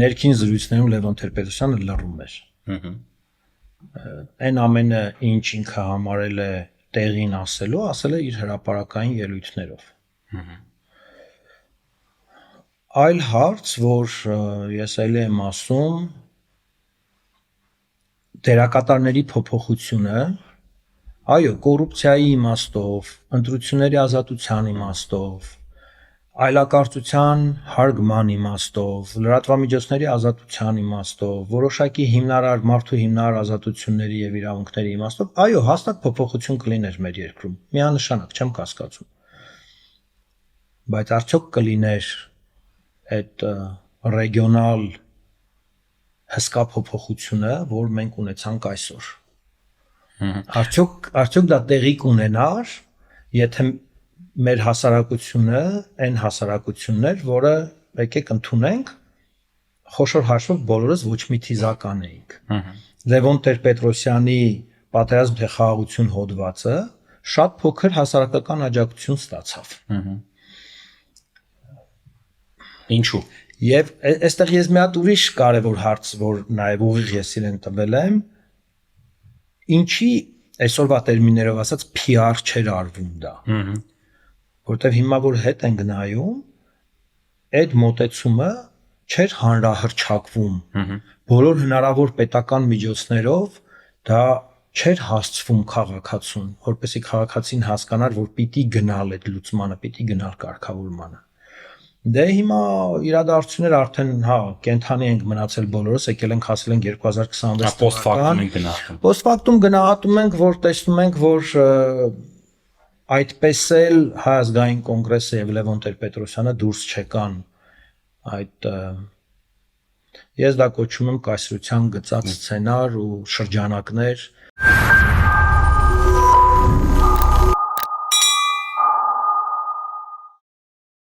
ներքին զրույցներում Լևոն Տեր-Պետրոսյանը լռում էր։ Այն ամենը, ինչ ինքը համարել է տեղին ասել է իր հրապարակային ելույթներով։ Այլ հարց, որ ես այլ եմ ասում, դերակատարների փոփոխությունը, այո, կոռուպցիայի իմաստով, ընտրությունների ազատության իմաստով, այլակարծության հարգման իմաստով, լրատվամիջոցների ազատության իմաստով, որոշակի մարդու հիմնարար ազատությունների եւ իրավունքների իմաստով, այո, հաստատ փոփոխություն կլիներ մեր երկրում։ Միանշանակ չեմ կասկածում։ Բայց արդյոք կլիներ այդ ռեգիոնալ հսկա փոփոխությունը, որ մենք ունեցանք այսօր։ Արդյոք դա տեղի կունենար, եթե մեր հասարակությունը այն հասարակությունն էր, որը եկեք ընդունենք, խոշոր հաշվով բոլորս ոչ մի թիզական էինք։ Լևոն Տեր-Պետրոսյանի պատերազմ թե խաղաղություն հոդվածը շատ փոքր հասարակական աջակցություն ստացավ։ Ինչու՞։ Եվ այստեղ ես մի հատ ուրիշ կարևոր հարց, որ նաև ուղիղ ես իրեն տվել եմ, ինչի այսօրվա տերմիններով ասած PR չէր արվում դա։ Որտեվ հիմա որ հետ ենք նայում, այդ մոտեցումը չէր հանրահռչակվում։ Բոլոր հնարավոր պետական միջոցներով դա չէր հասցվում քաղաքացուն, որպեսզի քաղաքացին հասկանար, որ պիտի գնալ այդ լուծմանը, պիտի գնալ կարգավորմանը։ Դե հիմա իրադարձությունները արդեն կենթանի ենք մնացել բոլորս, եկել ենք հասել ենք 2026 թվական։ Պոստֆակտում գնահատում ենք, որ տեսնում ենք, որ այդպես էլ Հայ ազգային կոնգրեսը եւ Լևոն Տեր-Պետրոսյանը դուրս չեկան այդ ես դա կոչում եմ կայսրության գծած սցենար ու շրջանակներ։